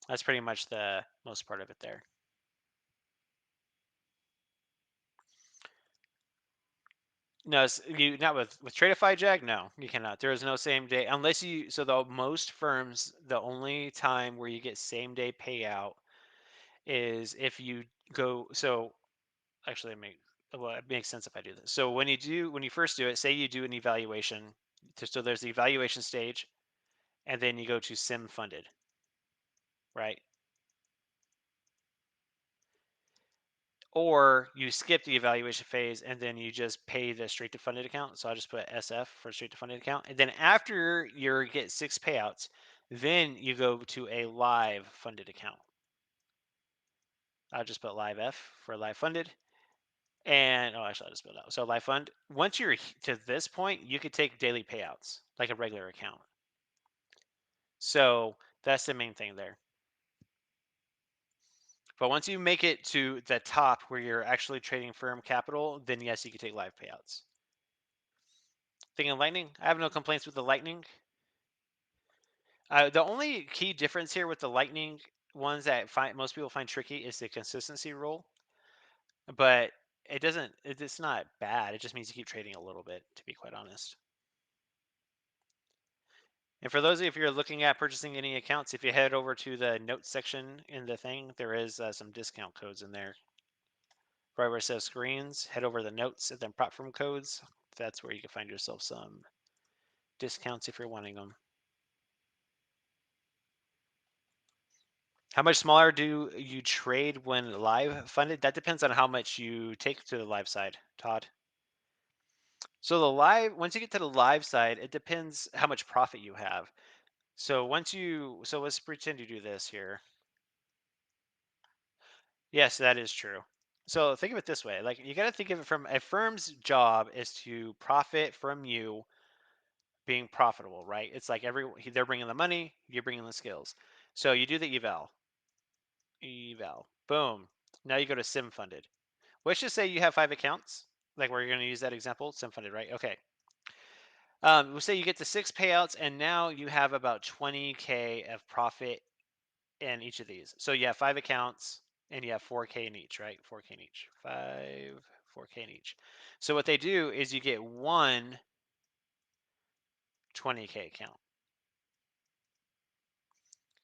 That's pretty much the most part of it there. No, you not with Tradeify Jag. No, you cannot. There is no same day unless you. So the most firms, the only time where you get same day payout is if you go. So actually, it makes sense if I do this. So when you first do it, say you do an evaluation. So there's the evaluation stage, and then you go to sim funded, right? Or you skip the evaluation phase and then you just pay the straight to funded account. So I'll just put SF for straight to funded account. And then after you get 6 payouts, then you go to a live funded account. I'll just put live F for live funded. And oh, actually, I'll just spell it out. So live fund. Once you're to this point, you could take daily payouts like a regular account. So that's the main thing there. But once you make it to the top where you're actually trading firm capital, then yes, you can take live payouts. Thing in Lightning, I have no complaints with the Lightning. The only key difference here with the Lightning ones that most people find tricky is the consistency rule, but it's not bad. It just means you keep trading a little bit, to be quite honest. And for those of you, if you're looking at purchasing any accounts, if you head over to the notes section in the thing, there is some discount codes in there. Right where it says screens, head over to the notes and then platform codes. That's where you can find yourself some discounts if you're wanting them. How much smaller do you trade when live funded? That depends on how much you take to the live side, Todd. So once you get to the live side, it depends how much profit you have. So let's pretend you do this here. Yes, that is true. So think of it this way, like you got to think of it from a firm's job is to profit from you being profitable, right? It's like they're bringing the money, you're bringing the skills. So you do the eval, boom. Now you go to sim funded. Let's just say you have 5 accounts, like we're going to use that example, sim funded, right? Okay. We'll say you get to 6 payouts, and now you have about 20K of profit in each of these. So you have 5 accounts, and you have 4K in each, right? 4K in each, 4K in each. So what they do is you get one 20K account.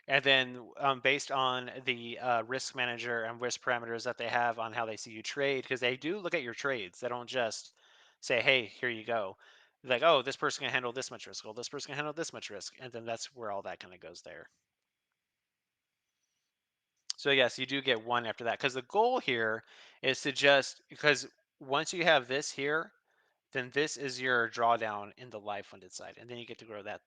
And then based on the risk manager and risk parameters that they have on how they see you trade, because they do look at your trades. They don't just say, hey, here you go. Like, oh, this person can handle this much risk. Oh, this person can handle this much risk. And then that's where all that kind of goes there. So yes, you do get one after that. Because the goal here is to because once you have this here, then this is your drawdown in the live funded side. And then you get to grow that.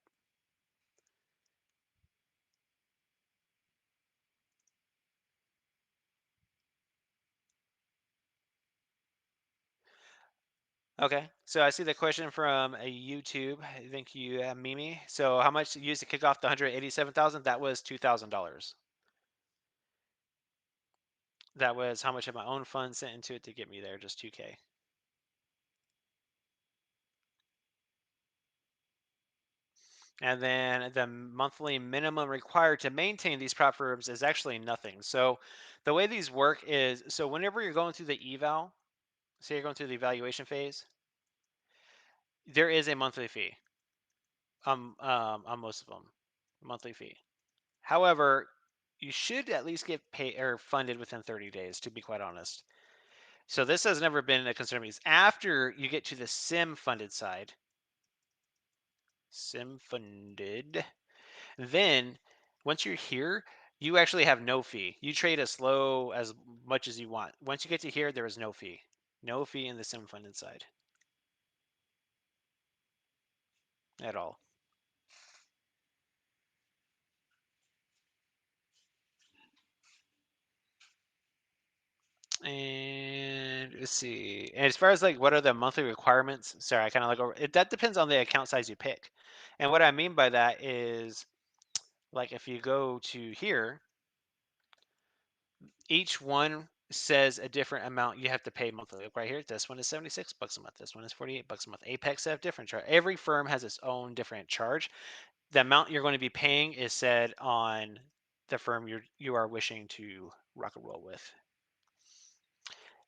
Okay, so I see the question from a YouTube. Thank you, Mimi. So, how much you used to kick off the 187,000? That was $2,000. That was how much of my own funds sent into it to get me there, just 2K. And then the monthly minimum required to maintain these prop firms is actually nothing. So, the way these work is so whenever you're going through the eval, say you're going through the evaluation phase, there is a monthly fee on most of them, monthly fee. However, you should at least get paid or funded within 30 days, to be quite honest. So this has never been a concern because after you get to the sim funded side, sim funded, then once you're here, you actually have no fee. You trade as slow as much as you want. Once you get to here, there is no fee. No fee in the sim funded side at all. And let's see. And as far as like what are the monthly requirements? Sorry, I kind of like over it. That depends on the account size you pick. And what I mean by that is like if you go to here, each one says a different amount you have to pay monthly. Like right here, this one is $76 a month. This one is $48 a month. Apex have different charge. Every firm has its own different charge. The amount you're going to be paying is said on the firm you are wishing to rock and roll with.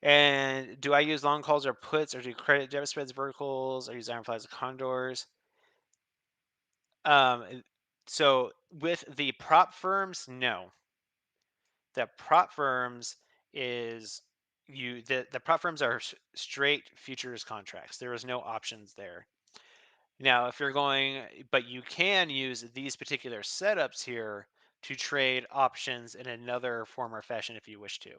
And do I use long calls or puts, or do credit debit spreads verticals? Or use ironflies or condors? Um, so with the prop firms, no. The prop firms is the prop firms are straight futures contracts. There is no options there. Now, if you're going, but you can use these particular setups here to trade options in another form or fashion if you wish to.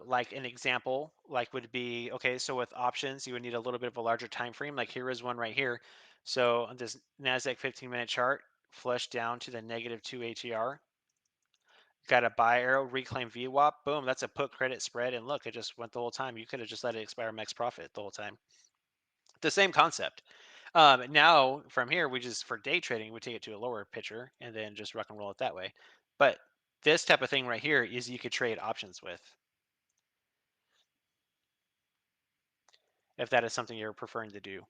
Like an example, like would be okay. So with options, you would need a little bit of a larger time frame. Like here is one right here. So on this Nasdaq 15-minute chart, flush down to the -2 ATR. Got a buy arrow, reclaim VWAP. Boom, that's a put credit spread. And look, it just went the whole time. You could have just let it expire max profit the whole time. The same concept. Now from here, we just for day trading, we take it to a lower picture and then just rock and roll it that way. But this type of thing right here is you could trade options with, if that is something you're preferring to do.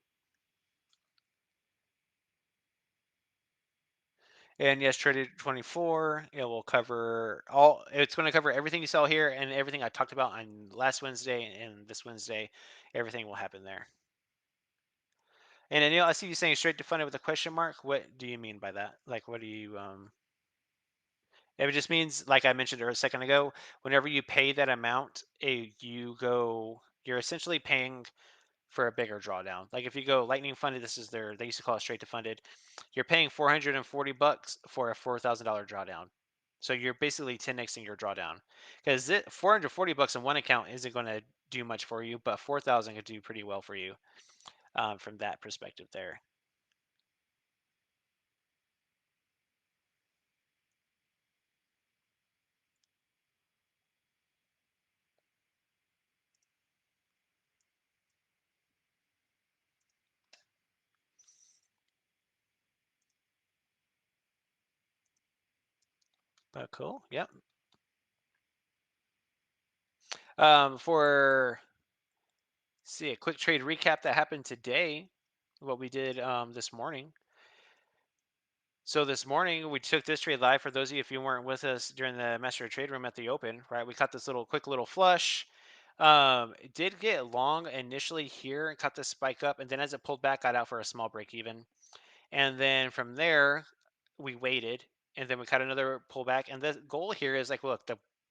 And yes, traded 24. It will cover all. It's going to cover everything you saw here and everything I talked about on last Wednesday and this Wednesday. Everything will happen there. And Anil, I see you saying straight to funded with a question mark. What do you mean by that? Like, what do you? It just means, like I mentioned a second ago, whenever you pay that amount, you're essentially paying for a bigger drawdown. Like if you go Lightning funded, this is they used to call it straight to funded. You're paying $440 for a $4,000 drawdown. So you're basically 10xing your drawdown, because $440 in one account isn't going to do much for you, but 4,000 could do pretty well for you from that perspective there. But cool, yep. For see a quick trade recap that happened today, what we did this morning. So this morning we took this trade live. For those of you if you weren't with us during the master trade room at the open, right? We caught this quick little flush. It did get long initially here and cut the spike up, and then as it pulled back, got out for a small break even. And then from there, we waited, and then we caught another pullback. And the goal here is like, look,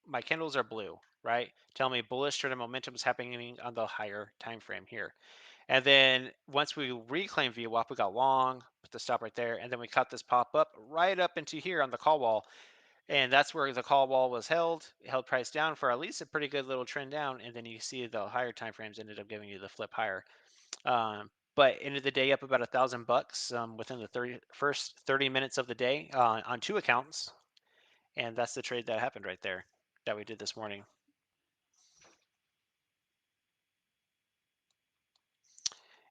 my candles are blue, right? Tell me bullish trend momentum is happening on the higher time frame here. And then once we reclaim VWAP, we got long, put the stop right there, and then we cut this pop up right up into here on the call wall. And that's where the call wall was held price down for at least a pretty good little trend down. And then you see the higher time frames ended up giving you the flip higher. But ended the day up about $1,000 within the first 30 minutes of the day on two accounts. And that's the trade that happened right there that we did this morning.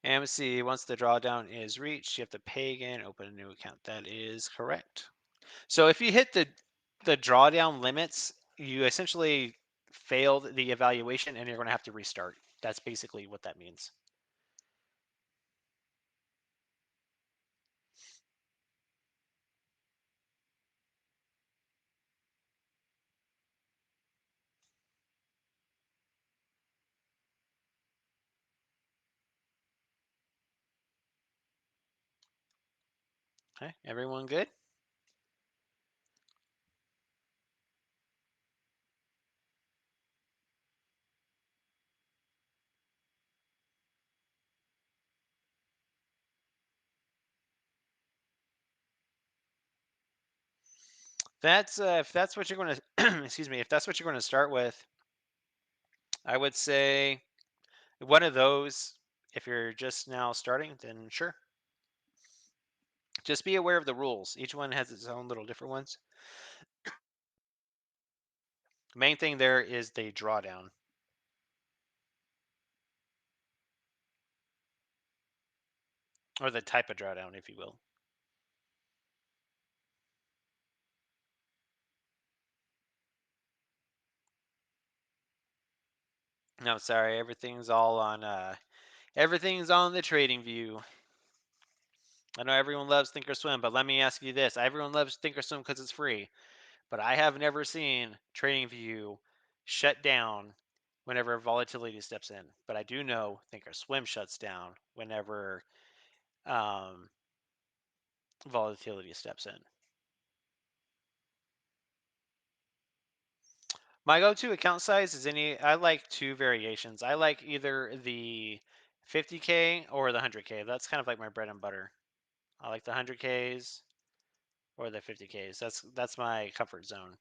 And we see once the drawdown is reached, you have to pay again, open a new account. That is correct. So if you hit the drawdown limits, you essentially failed the evaluation and you're going to have to restart. That's basically what that means. Okay, everyone good? That's if that's what you're going to excuse me, if that's what you're going to start with, I would say one of those. If you're just now starting, then sure. Just be aware of the rules. Each one has its own little different ones. Main thing there is the drawdown. Or the type of drawdown, if you will. No, sorry, everything's on the trading view. I know everyone loves Thinkorswim, but let me ask you this: everyone loves Thinkorswim because it's free, but I have never seen TradingView shut down whenever volatility steps in. But I do know Thinkorswim shuts down whenever um, volatility steps in. My go-to account size is I like two variations. I like either the 50K or the 100K. That's kind of like my bread and butter. I like the 100Ks or the 50Ks. That's my comfort zone.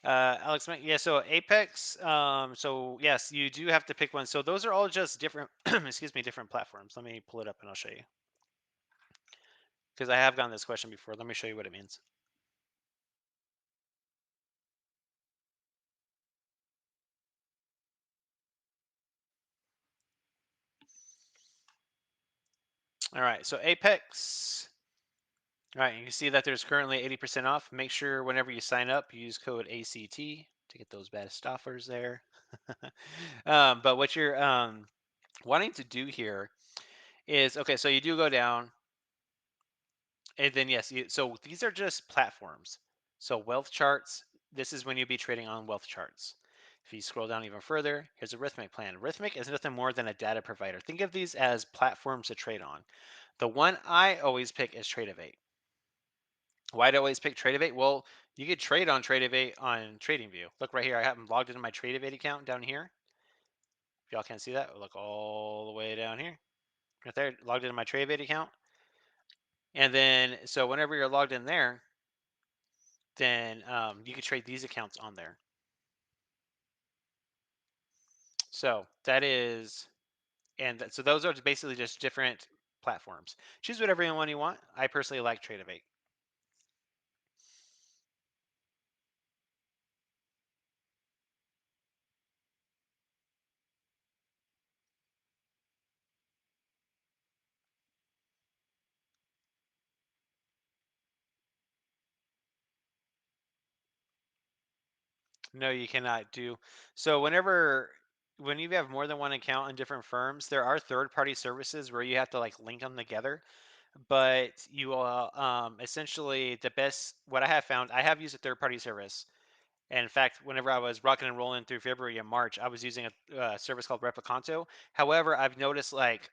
Alex, yeah. So Apex. So yes, you do have to pick one. So those are all just different. excuse me, different platforms. Let me pull it up and I'll show you because I have gotten this question before. Let me show you what it means. All right. So Apex. All right. You can see that there's currently 80% off. Make sure whenever you sign up, you use code ACT to get those best offers there. But what you're wanting to do here is okay. So you do go down. And then yes, so these are just platforms. So wealth charts, this is when you'd be trading on wealth charts. If you scroll down even further, here's a Rhythmic plan. Rhythmic is nothing more than a data provider. Think of these as platforms to trade on. The one I always pick is Tradeovate. Why do I always pick Tradeovate? Well, you could trade on Tradeovate on TradingView. Look right here. I have them logged into my Tradeovate account down here. If y'all can't see that, look all the way down here. Right there, logged into my Tradeovate account. And then, so whenever you're logged in there, then you can trade these accounts on there. So that is, so those are basically just different platforms. Choose whatever one you want. I personally like Tradeovate. No, you cannot do. So when you have more than one account in different firms, there are third-party services where you have to like link them together. But you essentially the best what I have found, I have used a third-party service. And in fact, whenever I was rocking and rolling through February and March, I was using a service called Replicanto. However, I've noticed like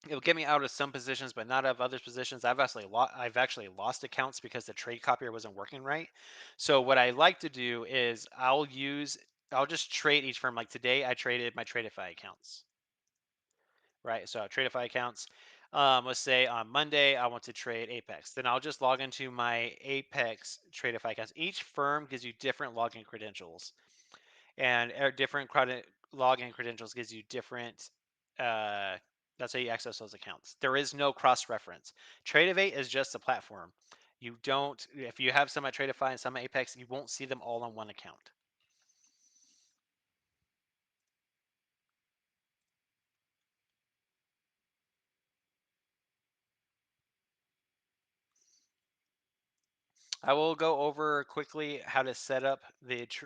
it'll get me out of some positions, but not of other positions. I've actually lost accounts because the trade copier wasn't working right. So what I like to do is I'll just trade each firm. Like today, I traded my Tradeify accounts. Right. So Tradeify accounts. Let's say on Monday I want to trade Apex. Then I'll just log into my Apex Tradeify accounts. Each firm gives you different login credentials, and different login credentials gives you different. Uh, that's how you access those accounts. There is no cross reference. Tradeovate is just a platform. You don't. If you have some at Tradeify and some at Apex, you won't see them all on one account. I will go over quickly how to set up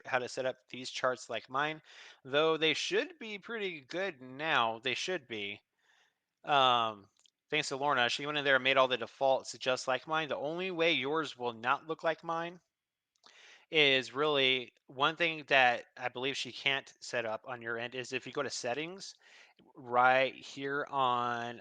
how to set up these charts like mine, though they should be pretty good now. They should be. Thanks to Lorna, she went in there and made all the defaults just like mine. The only way yours will not look like mine is really one thing that I believe she can't set up on your end is if you go to settings right here on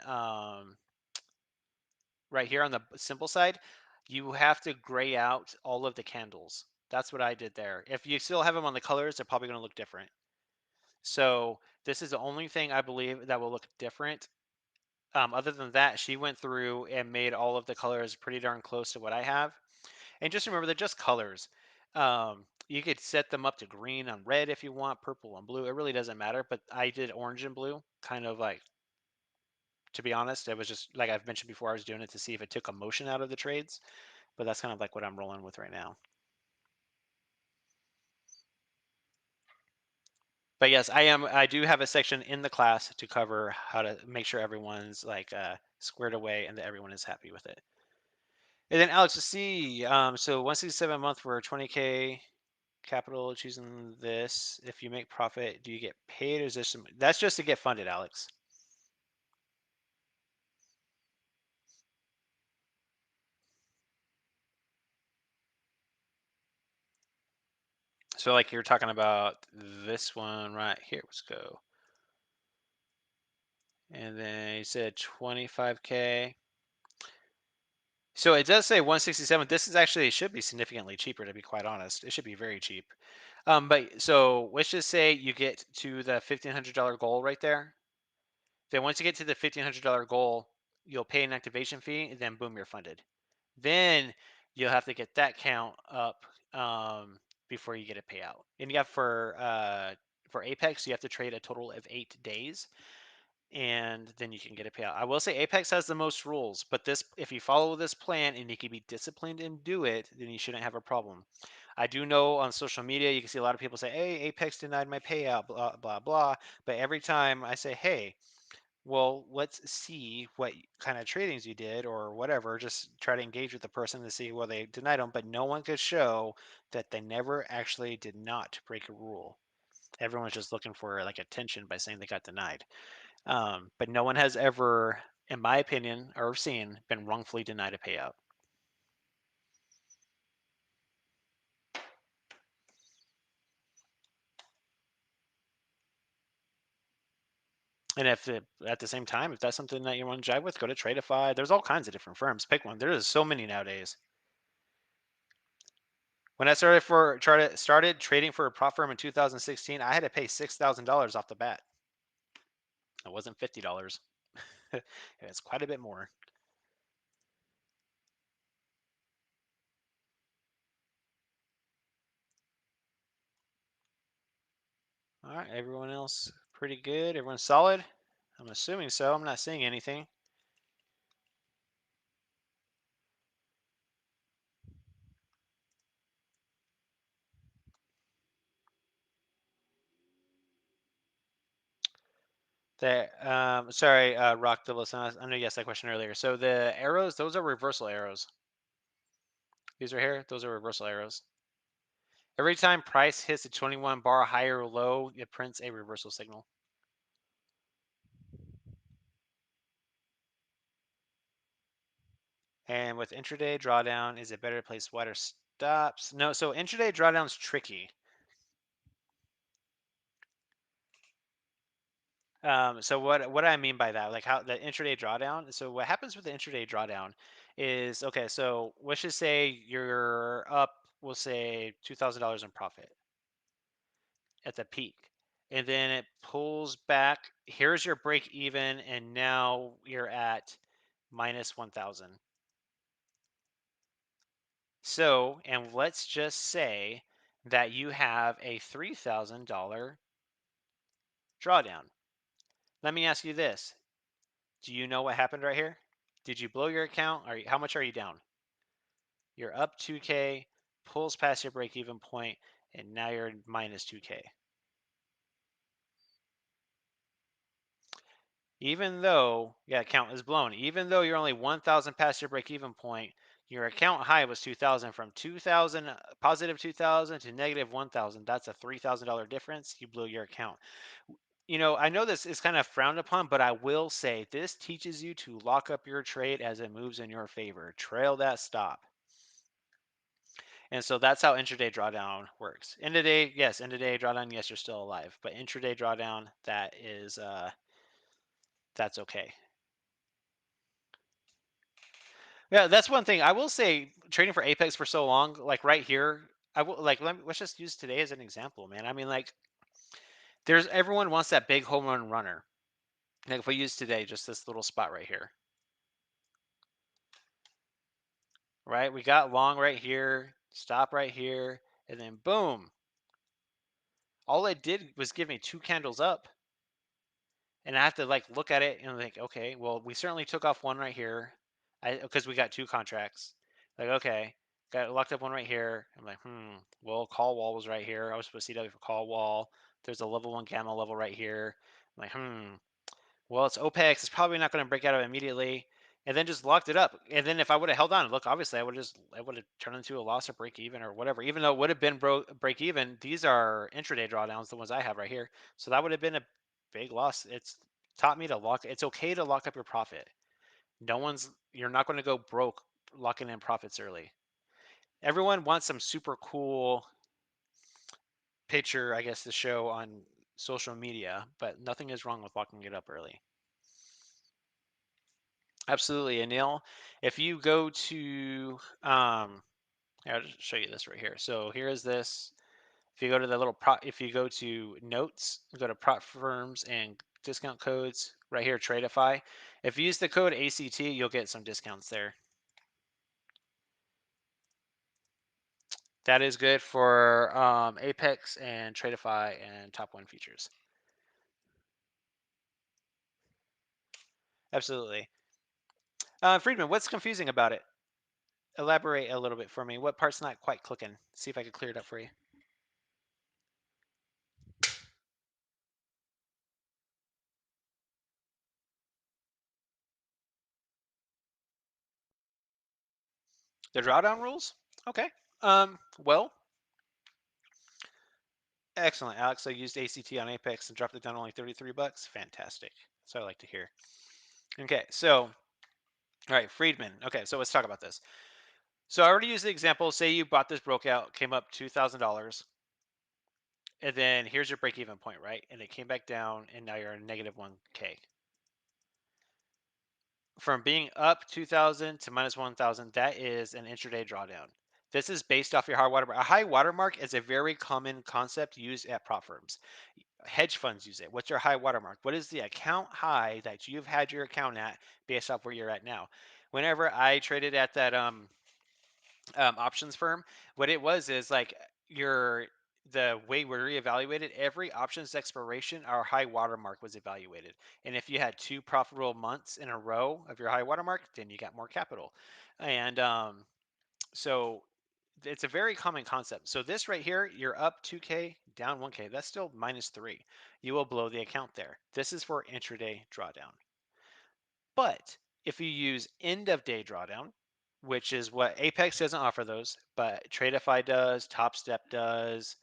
right here on the simple side, you have to gray out all of the candles. That's what I did there. If you still have them on the colors, they're probably going to look different. So this is the only thing I believe that will look different. Other than that, she went through and made all of the colors pretty darn close to what I have. And just remember, they're just colors. You could set them up to green on red if you want, purple and blue. It really doesn't matter. But I did orange and blue, kind of like, to be honest, it was just like I've mentioned before, I was doing it to see if it took emotion out of the trades. But that's kind of like what I'm rolling with right now. But yes, I do have a section in the class to cover how to make sure everyone's like squared away and that everyone is happy with it. And then Alex, let's see. So 167 a month for 20K capital choosing this. If you make profit, do you get paid or is this some, that's just to get funded, Alex? So like you're talking about this one right here. Let's go. And then you said 25K. So it does say 167. This is actually, it should be significantly cheaper, to be quite honest. It should be very cheap. But so let's just say you get to the $1,500 goal right there. Then once you get to the $1,500 goal, you'll pay an activation fee, and then boom, you're funded. Then you'll have to get that count up before you get a payout. And you have for Apex, you have to trade a total of 8 days, and then you can get a payout. I will say Apex has the most rules, but this, if you follow this plan and you can be disciplined and do it, then you shouldn't have a problem. I do know on social media you can see a lot of people say, "Hey, Apex denied my payout," blah blah blah. But every time I say, "Hey, well, let's see what kind of tradings you did or whatever," just try to engage with the person to see well they denied them, but no one could show that they never actually did not break a rule. Everyone's just looking for like attention by saying they got denied. But no one has ever, in my opinion or seen, been wrongfully denied a payout. And if at the same time, if that's something that you want to jive with, go to Tradeify. There's all kinds of different firms. Pick one. There's so many nowadays. When I started trading for a prop firm in 2016, I had to pay $6,000 off the bat. It wasn't $50. It's quite a bit more. All right, everyone else pretty good. Everyone's solid. I'm assuming so. I'm not seeing anything. Sorry, Rock the listen. I know you asked that question earlier. So the arrows, those are reversal arrows. These right here, those are reversal arrows. Every time price hits a 21 bar high or low, it prints a reversal signal. And with intraday drawdown, is it better to place wider stops? No, so intraday drawdown's tricky. So what I mean by that, like how the intraday drawdown. So what happens with the intraday drawdown is okay. So let's just say you're up, we'll say $2,000 in profit at the peak, and then it pulls back. Here's your break even, and now you're at minus 1,000. So, and let's just say that you have a $3,000 drawdown. Let me ask you this. Do you know what happened right here? Did you blow your account? How much are you down? You're up 2K, pulls past your break even point, and now you're minus 2K. Even though, yeah, account is blown. Even though you're only 1,000 past your break even point, your account high was 2,000. From 2,000, positive 2,000 to negative 1,000. That's a $3,000 difference. You blew your account. I know this is kind of frowned upon, but I will say this teaches you to lock up your trade as it moves in your favor. Trail that stop. And so that's how intraday drawdown works. End of day, yes, end of day drawdown, yes, you're still alive. But intraday drawdown, that's okay. Yeah, that's one thing. I will say trading for Apex for so long, like right here, I will like let's just use today as an example, man. I mean, like there's everyone wants that big home run runner. Like if we use today, just this little spot right here, right? We got long right here, stop right here, and then boom. All it did was give me 2 candles up. And I have to like look at it and think, okay, well, we certainly took off one right here, because we got 2 contracts. Like, okay, got locked up one right here. I'm like, well, call wall was right here. I was supposed to CW for call wall. There's a level 1 gamma level right here. I'm like, well, it's OPEX. It's probably not going to break out of it immediately. and then just locked it up. And then if I would have held on, look, obviously I would have turned into a loss or break even or whatever. Even though it would have been break even, these are intraday drawdowns, the ones I have right here. So that would have been a big loss. It's taught me to lock. It's okay to lock up your profit. You're not going to go broke locking in profits early. Everyone wants some super cool picture, I guess, to show on social media, but nothing is wrong with locking it up early. Absolutely, Anil. If you go to, I'll just show you this right here. So here is this. If you go to the little prop, if you go to notes, go to prop firms and discount codes right here, Tradeify. If you use the code ACT, you'll get some discounts there. That is good for Apex and Tradeify and Top One features. Absolutely. Friedman, what's confusing about it? Elaborate a little bit for me. What part's not quite clicking? See if I can clear it up for you. The drawdown rules? Okay. Well, excellent, Alex. I used ACT on Apex and dropped it down only 33 bucks. Fantastic. That's what I like to hear. Okay, so, all right, Friedman. Okay, so let's talk about this. So I already used the example. Say you bought this broke out, came up $2,000, and then here's your break even point, right? And it came back down, and now you're a negative 1K. From being up 2,000 to minus 1,000, that is an intraday drawdown. This is based off your high watermark. A high watermark is a very common concept used at prop firms. Hedge funds use it. What's your high watermark? What is the account high that you've had your account at based off where you're at now? Whenever I traded at that options firm, what it was is like your the way we're reevaluated every options expiration, our high watermark was evaluated, and if you had two profitable months in a row of your high watermark, then you got more capital, and so it's a very common concept. So this right here, you're up 2K, down 1K. That's still minus 3. You will blow the account there. This is for intraday drawdown. But if you use end of day drawdown, which is what Apex doesn't offer those, but Tradeify does, Top Step does,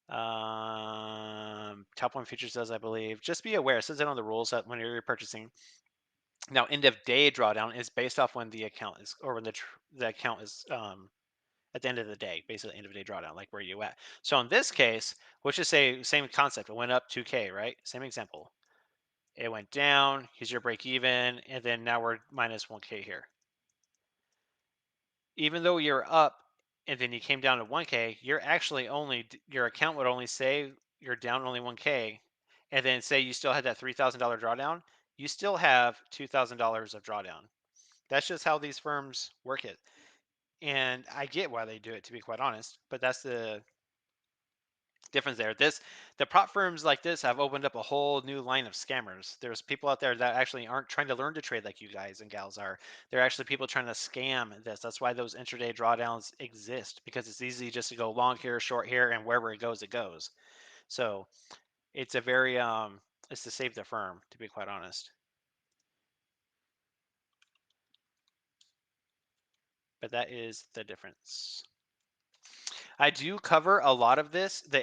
Top One Features does, I believe. Just be aware, it says it on the rules that when you're purchasing. Now, end of day drawdown is based off when the account is, or when the account is at the end of the day, basically end of day drawdown, like where you at. So in this case, let's just say same concept. It went up 2K, right? Same example. It went down. Here's your break even, and then now we're minus 1K here. Even though you're up and then you came down to 1K, you're actually only your account would only say you're down only 1K, and then say you still had that $3,000 drawdown, you still have $2,000 of drawdown. That's just how these firms work it. And I get why they do it, to be quite honest, but that's the difference there. The prop firms like this have opened up a whole new line of scammers. There's people out there that actually aren't trying to learn to trade like you guys and gals are. They're actually people trying to scam this. That's why those intraday drawdowns exist, because it's easy just to go long here, short here, and wherever it goes, it goes. So it's a very it's to save the firm, to be quite honest. But that is the difference. I do cover a lot of this, the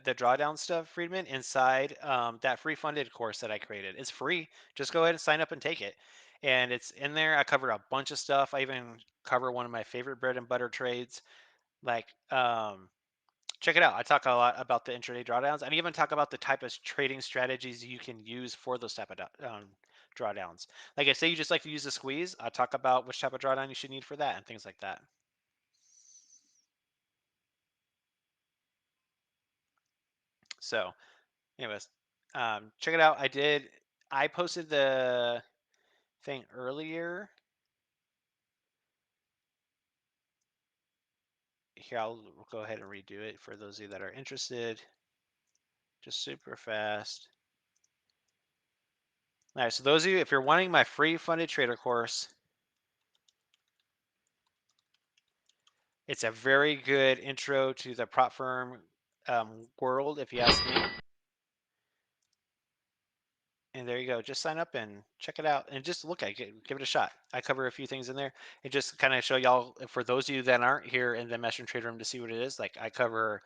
drawdown stuff, Friedman, inside that free funded course that I created. It's free. Just go ahead and sign up and take it. And it's in there. I cover a bunch of stuff. I even cover one of my favorite bread and butter trades. Like, check it out. I talk a lot about the intraday drawdowns. I even talk about the type of trading strategies you can use for those type of drawdowns. Like I say, you just like to use the squeeze. I talk about which type of drawdown you should need for that and things like that. So, anyways, check it out. I posted the thing earlier. Here, I'll go ahead and redo it for those of you that are interested. Just super fast. All right, so those of you, if you're wanting my free funded trader course, it's a very good intro to the prop firm world, if you ask me. And And there you go. Just sign up and check it out and just look at it. Give it a shot. I cover a few things in there and just kind of show y'all, for those of you that aren't here in the Master and Trade Room to see what it is, like I cover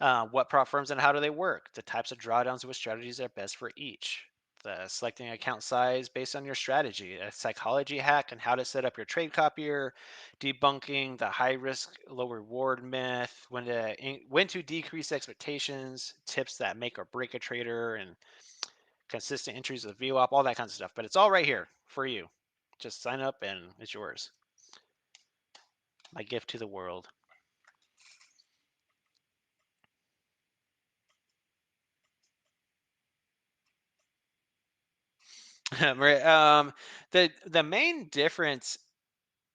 what prop firms and how do they work, the types of drawdowns, what strategies are best for each, the selecting account size based on your strategy, a psychology hack and how to set up your trade copier, debunking the high risk, low reward myth, when to decrease expectations, tips that make or break a trader, and consistent entries with VWAP, all that kind of stuff. But it's all right here for you. Just sign up and it's yours. My gift to the world. Right, the main difference.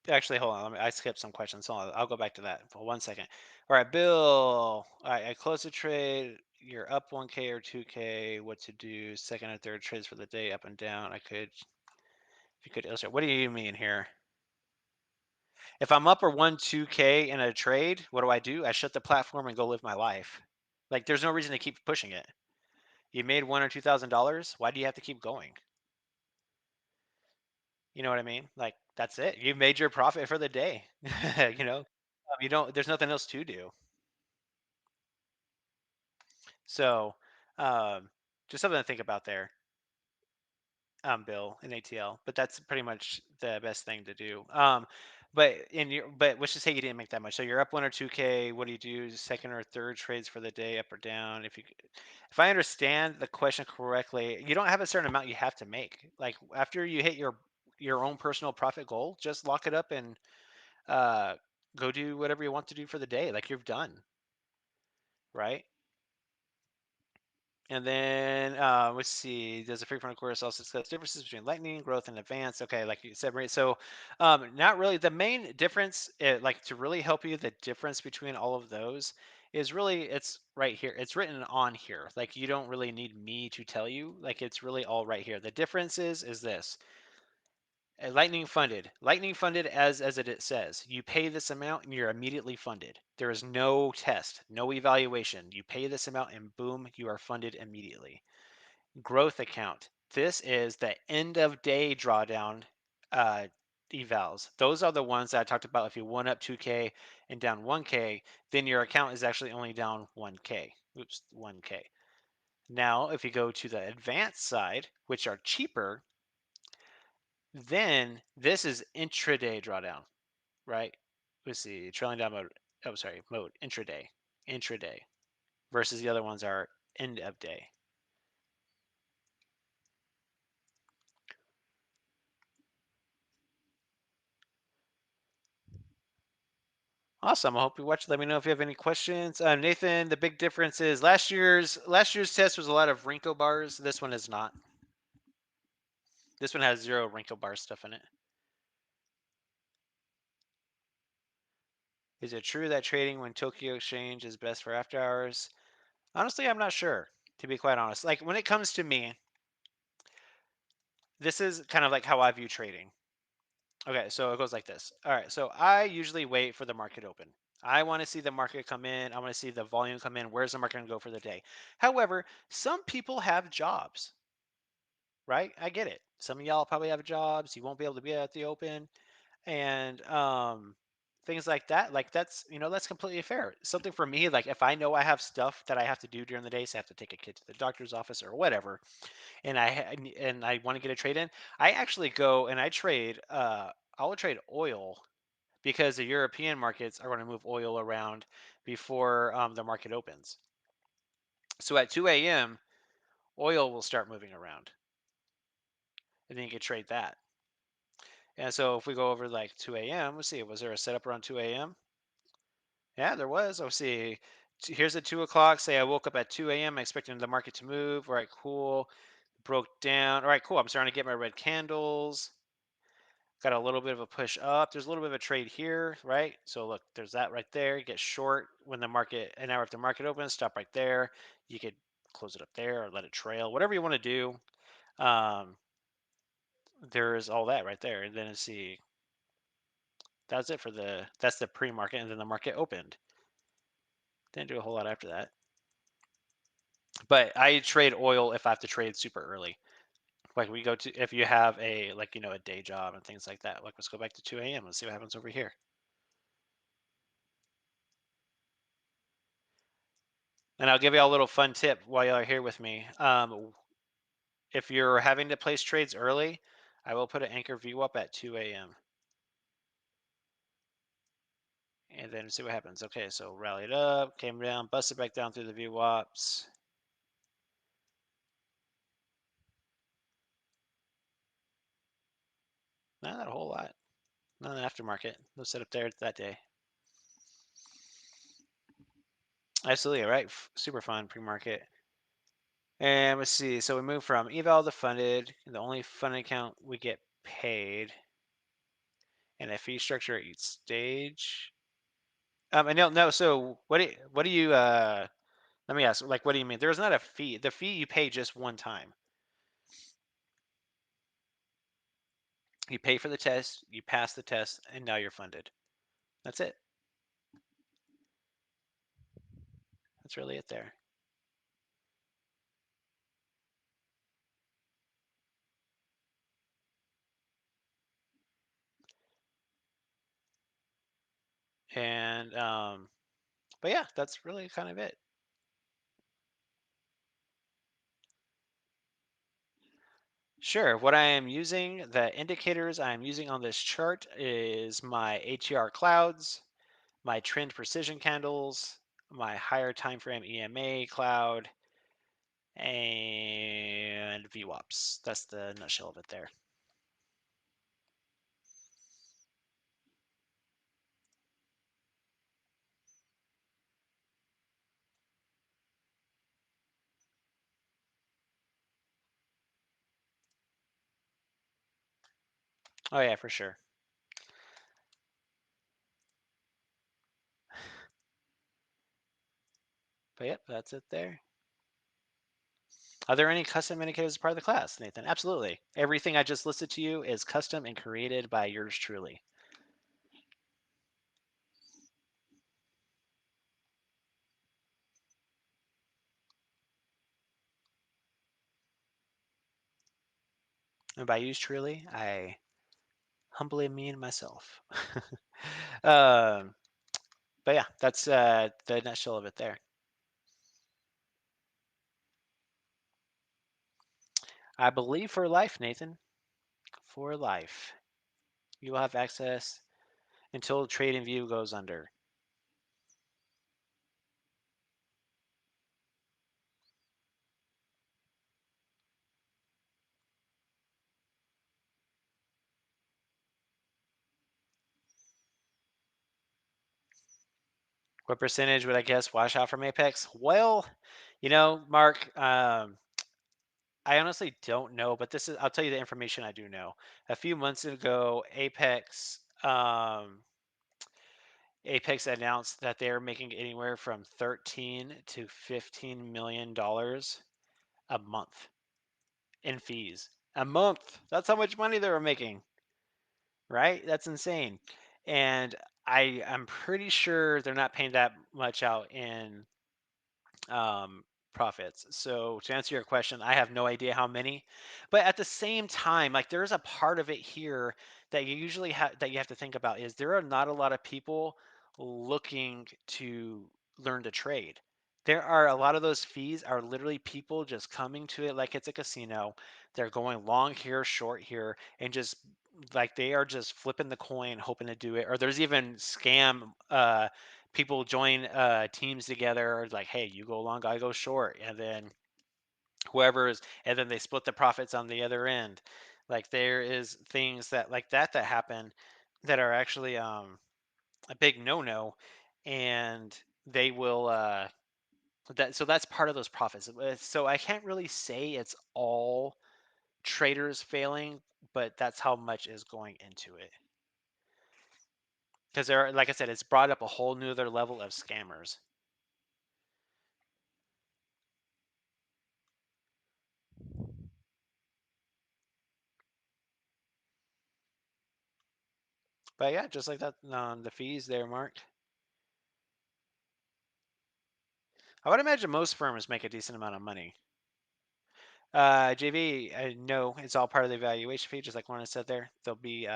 Actually, hold on. I skipped some questions. Hold on. I'll go back to that for 1 second. All right, Bill. All right, I closed the trade. You're up 1K or 2K. What to do? Second and third trades for the day, up and down. If you could illustrate. What do you mean here? If I'm up or 2K in a trade, what do? I shut the platform and go live my life. Like, there's no reason to keep pushing it. You made $1,000 or $2,000. Why do you have to keep going? You know what I mean? Like, that's it. You made your profit for the day. you know, you don't. There's nothing else to do. So, um, just something to think about there, Bill, in ATL. But that's pretty much the best thing to do. But let's just say you didn't make that much. So you're up 1 or 2K. What do? Second or third trades for the day, up or down? If I understand the question correctly, you don't have a certain amount you have to make. Like after you hit your own personal profit goal, just lock it up and uh, go do whatever you want to do for the day. Like you're done, right? And then let's see, does a frequent course also discuss differences between lightning, growth, and advanced? Okay, like you said, right? So not really. The main difference, like to really help you, the difference between all of those is really, it's right here. It's written on here. Like you don't really need me to tell you. Like it's really all right here. The difference is this. Lightning funded as it says. You pay this amount and you're immediately funded. There is no test, no evaluation. You pay this amount and boom, you are funded immediately. Growth account. This is the end of day drawdown uh, evals. Those are the ones that I talked about. If you went up 2K and down 1K, then your account is actually only down 1K. Oops, 1K. Now, if you go to the advanced side, which are cheaper, then this is intraday drawdown, right? Let's see, trailing down mode. Oh, sorry, mode intraday, versus the other ones are end of day. Awesome. I hope you watch. Let me know if you have any questions. Nathan, the big difference is last year's test was a lot of wrinkle bars. This one is not. This one has zero wrinkle bar stuff in it. Is it true that trading when Tokyo Exchange is best for after hours? Honestly, I'm not sure. To be quite honest, like when it comes to me, this is kind of like how I view trading. Okay, so it goes like this. All right, so I usually wait for the market open. I want to see the market come in. I want to see the volume come in. Where's the market going to go for the day? However, some people have jobs, right? I get it. Some of y'all probably have jobs. You won't be able to be at the open and things like that. Like that's completely fair. Something for me, like if I know I have stuff that I have to do during the day, so I have to take a kid to the doctor's office or whatever, and I want to get a trade in, I actually go and I trade. I will trade oil because the European markets are going to move oil around before the market opens. So at 2 a.m., oil will start moving around, and then you can trade that. And so if we go over like 2 a.m., let's see, was there a setup around 2 a.m.? Yeah, there was. Let's see. Here's at 2 o'clock. Say I woke up at 2 a.m. expecting the market to move. All right, cool. Broke down. All right, cool. I'm starting to get my red candles. Got a little bit of a push up. There's a little bit of a trade here, right? So look, there's that right there. You get short when the market, an hour after the market opens, stop right there. You could close it up there or let it trail, whatever you want to do. Um, there's all that right there. And then let's see, that's it for that's the pre-market, and then the market opened. Didn't do a whole lot after that. But I trade oil if I have to trade super early. Like we go to if you have a like a day job and things like that. Like let's go back to 2 a.m. Let's see what happens over here. And I'll give you all a little fun tip while y'all are here with me. If you're having to place trades early, I will put an anchor view up at 2 a.m. and then see what happens. Okay, so rallied up, came down, busted back down through the VWAPs. Not a whole lot. Not an aftermarket. No set up there that day. Absolutely, right? Super fun pre-market. And let's see. So we move from eval to funded. The only funded account we get paid, and a fee structure at each stage. I don't know. So what do you let me ask, like what do you mean? There's not a fee. The fee you pay just one time. You pay for the test, you pass the test, and now you're funded. That's it. That's really it there. And but yeah, that's really kind of it. Sure. What I am using, the indicators I am using on this chart is my ATR clouds, my trend precision candles, my higher time frame EMA cloud, and VWAPs. That's the nutshell of it there. Oh yeah, for sure. But yep, that's it there. Are there any custom indicators as part of the class, Nathan? Absolutely. Everything I just listed to you is custom and created by yours truly. And by yours truly, I humbly mean myself. um, but yeah, that's the nutshell of it there. I believe for life, Nathan. For life. You will have access until Trade View goes under. What percentage would I guess wash out from Apex? Well, Mark, I honestly don't know, but I'll tell you the information I do know. A few months ago, Apex announced that they're making anywhere from 13 to 15 million dollars a month in fees. A month. That's how much money they were making, right? That's insane. And I'm pretty sure they're not paying that much out in profits. So to answer your question, I have no idea how many, but at the same time, like there's a part of it here that you have to think about is there are not a lot of people looking to learn to trade. There are a lot of those fees are literally people just coming to it like it's a casino. They're going long here, short here, and just like they are just flipping the coin, hoping to do it. Or there's even scam people join teams together like hey you go long I go short and then and then they split the profits on the other end. Like there is things that happen that are actually a big no and they will that's part of those profits. So I can't really say it's all traders failing, but that's how much is going into it because there are, like I said, it's brought up a whole new other level of scammers. But yeah, just like that, the fees there, Mark. I would imagine most firms make a decent amount of money. JV, no, it's all part of the evaluation fee, just like what I said there. There'll be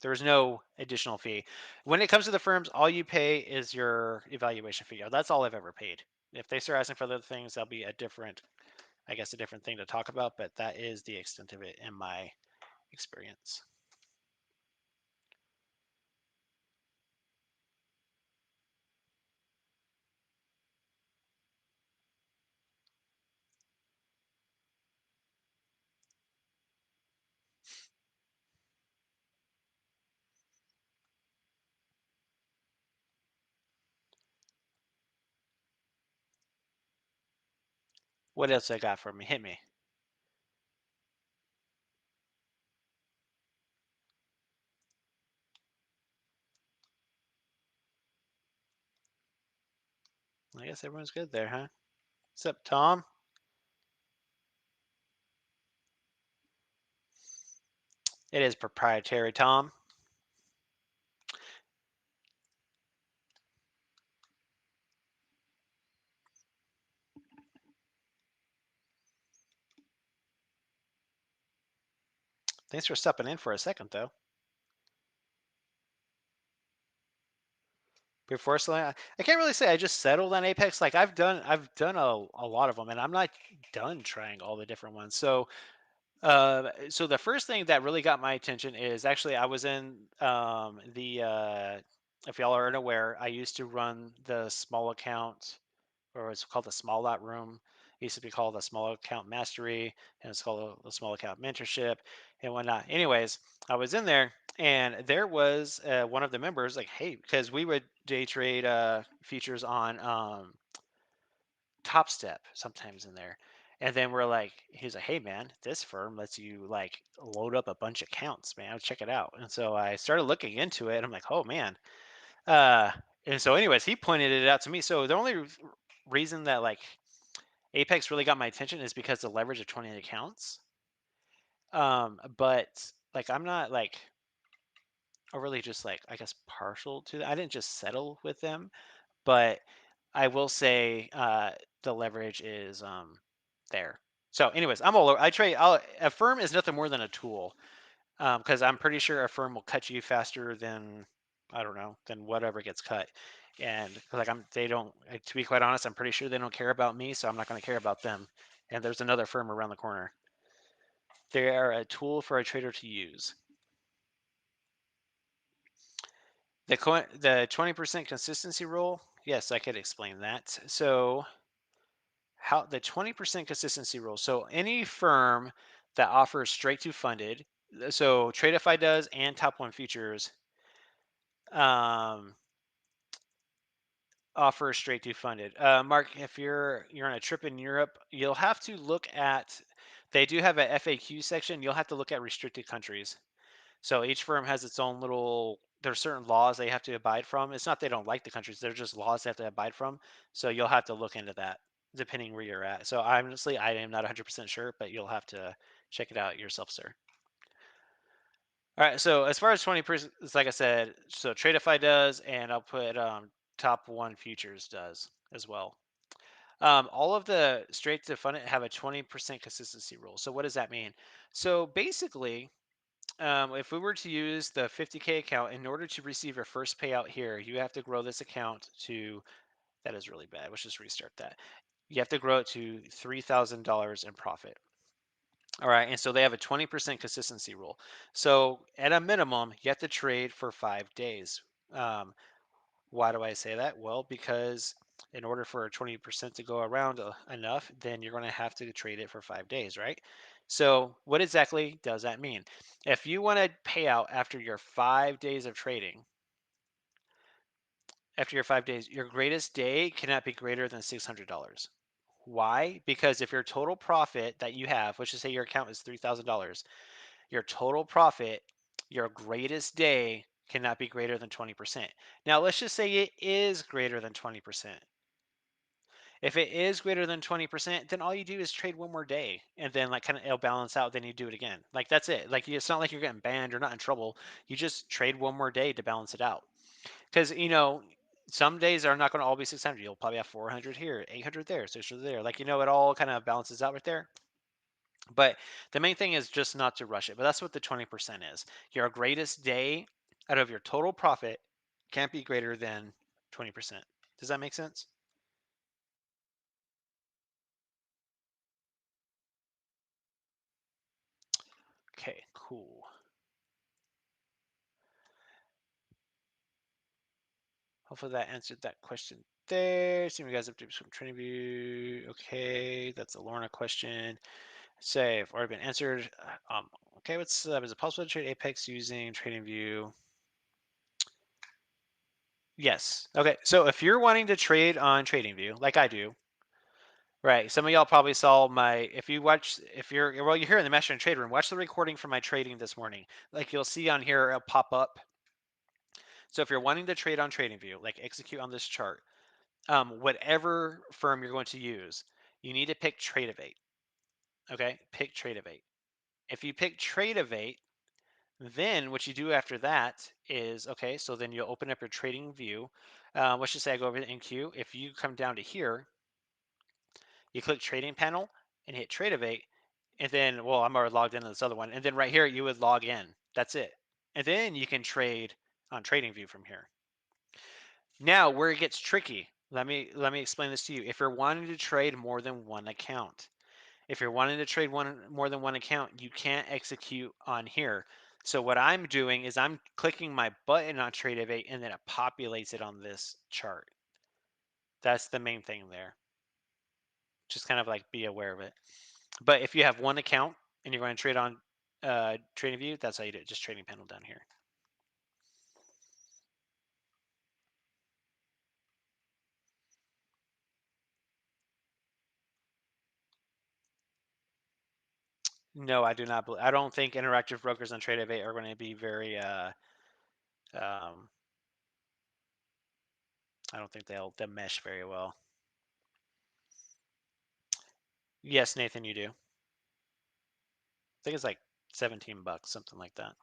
there's no additional fee. When it comes to the firms, all you pay is your evaluation fee. That's all I've ever paid. If they start asking for other things, that'll be a different, I guess, a different thing to talk about, but that is the extent of it in my experience. What else I got for me? Hit me. I guess everyone's good there, huh? What's up, Tom? It is proprietary, Tom. Thanks for stepping in for a second, though. Before selling, I can't really say I just settled on Apex. Like I've done a lot of them, and I'm not done trying all the different ones. So the first thing that really got my attention is actually I was in if y'all aren't aware, I used to run the small account, or it's called the small dot room. It used to be called the small account mastery, and it's called the small account mentorship and whatnot. Anyways, I was in there, and there was one of the members like, hey, because we would day trade features on Top Step sometimes in there. And then we're like, he's like, hey man, this firm lets you like load up a bunch of accounts, man. Check it out. And so I started looking into it. I'm like, oh man. Uh, and so, anyways, he pointed it out to me. So the only reason that like Apex really got my attention is because the leverage of 20 accounts. But like I'm not like overly just like I guess partial to that. I didn't just settle with them, but I will say the leverage is there. So, anyways, I'm all over. A firm is nothing more than a tool because I'm pretty sure a firm will cut you faster than I don't know than whatever gets cut. And like they don't. To be quite honest, I'm pretty sure they don't care about me, so I'm not going to care about them. And there's another firm around the corner. They are a tool for a trader to use. The 20% consistency rule. Yes, I could explain that. So how the 20% consistency rule. So any firm that offers straight to funded, so Tradeify does and Top One Futures um, offer straight to funded. Mark, if you're on a trip in Europe, you'll have to look at. They do have a FAQ section. You'll have to look at restricted countries. So each firm has its own little. There's certain laws they have to abide from. It's not they don't like the countries; they're just laws they have to abide from. So you'll have to look into that depending where you're at. So honestly, I am not 100% sure, but you'll have to check it out yourself, sir. All right. So as far as 20%, like I said, so Tradeify does, and I'll put Top One Futures does as well. All of the straight to fund it have a 20% consistency rule. So what does that mean? So basically, if we were to use the 50K account, in order to receive your first payout here, you have to grow this account to, that is really bad. Let's just restart that. You have to grow it to $3,000 in profit. All right. And so they have a 20% consistency rule. So at a minimum, you have to trade for 5 days. Um, why do I say that? Well, because in order for 20% to go around enough, then you're going to have to trade it for 5 days, right? So, what exactly does that mean? If you want to pay out after your 5 days of trading, after your 5 days, your greatest day cannot be greater than $600. Why? Because if your total profit that you have, let's just say your account is $3,000, your total profit, your greatest day cannot be greater than 20%. Now, let's just say it is greater than 20%. If it is greater than 20%, then all you do is trade one more day and then like kind of it'll balance out. Then you do it again. Like that's it. Like it's not like you're getting banned or not in trouble. You just trade one more day to balance it out. Because, some days are not going to all be 600. You'll probably have 400 here, 800 there, 600 there. Like, it all kind of balances out right there. But the main thing is just not to rush it. But that's what the 20% is. Your greatest day out of your total profit can't be greater than 20%. Does that make sense? Okay, cool. Hopefully that answered that question there. See you guys up to some training view. Okay, that's a Lorna question. Say, I've already been answered. Okay, is it possible to trade Apex using Trading View? Yes. Okay, so if you're wanting to trade on Trading View, like I do, right? Some of y'all probably saw my. If you watch, if you're well, you're here in the Master and Trade Room. Watch the recording from my trading this morning. Like you'll see on here, it'll pop up. So if you're wanting to trade on Trading View, like execute on this chart, whatever firm you're going to use, you need to pick Tradeovate. Okay, pick Tradeovate. If you pick Tradeovate, then what you do after that is okay. So then you'll open up your Trading View. Let's just say I go over to NQ. If you come down to here, you click Trading Panel and hit Tradeovate, and then well, I'm already logged into this other one, and then right here you would log in. That's it, and then you can trade on Trading View from here. Now, where it gets tricky, let me explain this to you. If you're wanting to trade more than one account, if you're wanting to trade more than one account, you can't execute on here. So what I'm doing is I'm clicking my button on Tradeovate and then it populates it on this chart. That's the main thing there. Just kind of like be aware of it. But if you have one account and you're going to trade on Trading View, that's how you do it. Just Trading Panel down here. No, I do not. I don't think interactive brokers on Tradeovate are going to be very. Um, I don't think they'll mesh very well. Yes, Nathan, you do. I think it's like 17 bucks, something like that.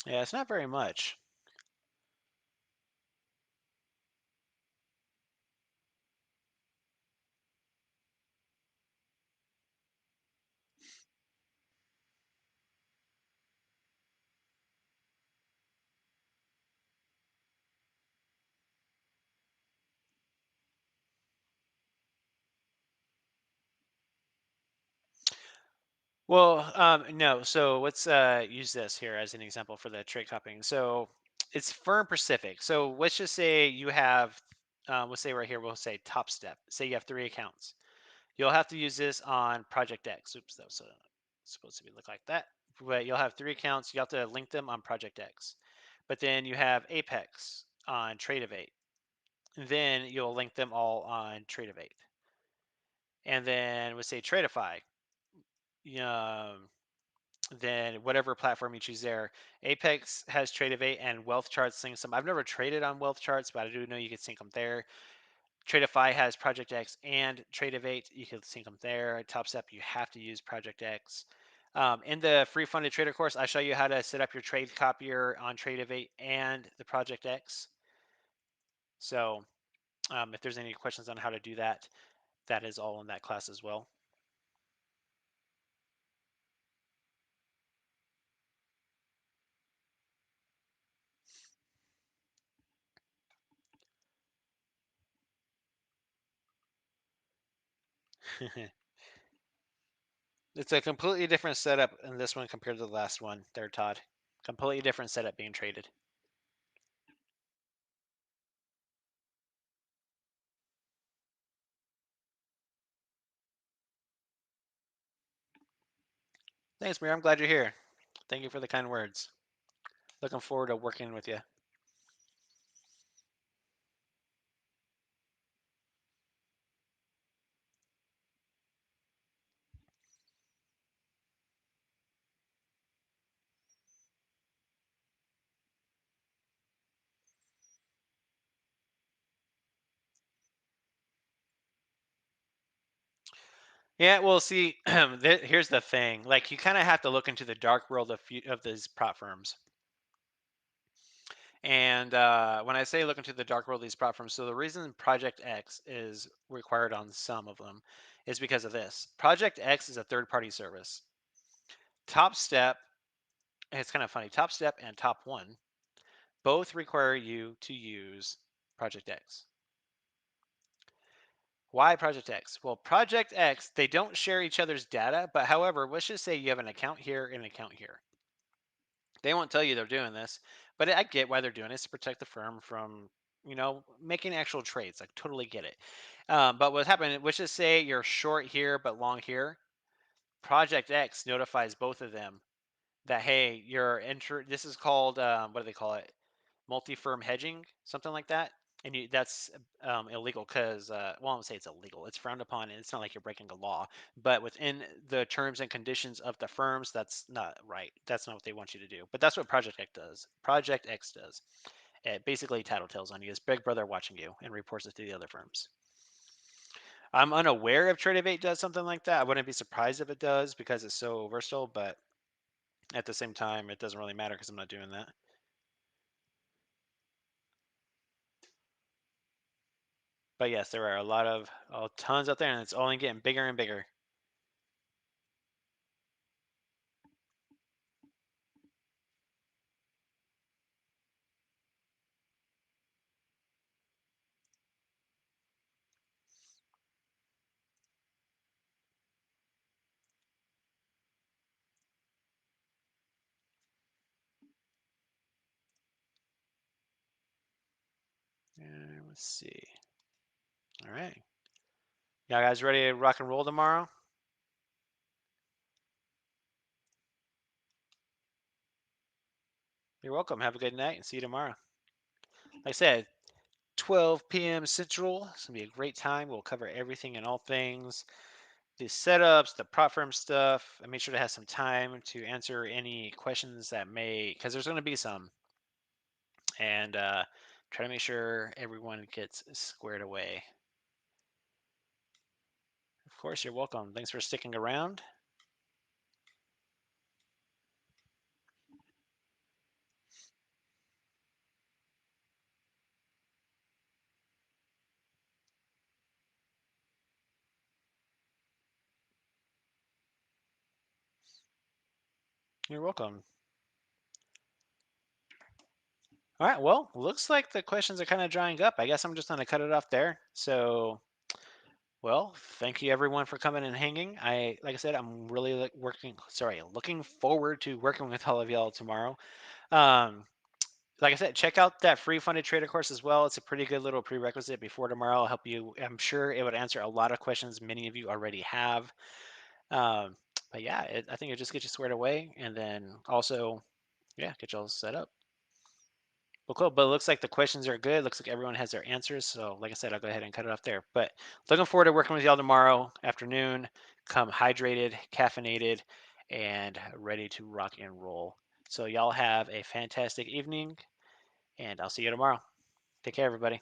Yeah, it's not very much. Well, no. So let's use this here as an example for the trade copying. So it's firm Pacific. So let's just say you have, let's say right here, we'll say Top Step. Say you have 3 accounts. You'll have to use this on Project X. Oops, that was supposed to be look like that. But you'll have 3 accounts. You have to link them on Project X. But then you have Apex on Tradeovate. Then you'll link them all on Tradeovate. And then we say Tradeify. Um, then whatever platform you choose there. Apex has Tradeovate and Wealth Charts syncs them. I've never traded on Wealth Charts, but I do know you can sync them there. Tradeify has Project X and Tradeovate. You can sync them there. Top Step, you have to use Project X. In the free funded trader course, I show you how to set up your trade copier on Tradeovate and the Project X. So if there's any questions on how to do that, that is all in that class as well. It's a completely different setup in this one compared to the last one there, Todd. Completely different setup being traded. Thanks, Mir. I'm glad you're here. Thank you for the kind words. Looking forward to working with you. Yeah, well, see, here's the thing. Like, you kind of have to look into the dark world of these prop firms. And when I say look into the dark world of these prop firms, so the reason Project X is required on some of them is because of this. Project X is a third-party service. Top Step, and it's kind of funny. Top Step and Top One both require you to use Project X. Why Project X? Well, Project X, they don't share each other's data, but however, let's just say you have an account here and an account here. They won't tell you they're doing this, but I get why they're doing it. It's to protect the firm from, making actual trades. I totally get it. But what's happening, let's just say you're short here but long here. Project X notifies both of them that, hey, this is called, what do they call it? Multi-firm hedging, something like that. And that's illegal because, well, I won't say it's illegal. It's frowned upon, and it's not like you're breaking a law. But within the terms and conditions of the firms, that's not right. That's not what they want you to do. But that's what Project X does. Project X does. It basically tattletales on you. It's Big Brother watching you and reports it to the other firms. I'm unaware if Tradebate does something like that. I wouldn't be surprised if it does because it's so versatile. But at the same time, it doesn't really matter because I'm not doing that. But yes, there are a lot of tons out there, and it's only getting bigger and bigger. And let's see. All right. Y'all guys ready to rock and roll tomorrow? You're welcome. Have a good night and see you tomorrow. Like I said, 12 p.m. Central. It's going to be a great time. We'll cover everything and all things, the setups, the prop firm stuff. I made sure to have some time to answer any questions that because there's going to be some, and try to make sure everyone gets squared away. Of course, you're welcome. Thanks for sticking around. You're welcome. All right. Well, looks like the questions are kind of drying up. I guess I'm just going to cut it off there. So, well, thank you everyone for coming and hanging. Like I said, I'm really looking forward to working with all of y'all tomorrow. Um, like I said, check out that free funded trader course as well. It's a pretty good little prerequisite before tomorrow. I'll help you. I'm sure it would answer a lot of questions many of you already have. Um, but yeah, I think it just gets you squared away, and then also, yeah, get y'all set up. Well, cool. But it looks like the questions are good. Looks like everyone has their answers. So, like I said, I'll go ahead and cut it off there. But looking forward to working with y'all tomorrow afternoon. Come hydrated, caffeinated, and ready to rock and roll. So, y'all have a fantastic evening, and I'll see you tomorrow. Take care, everybody.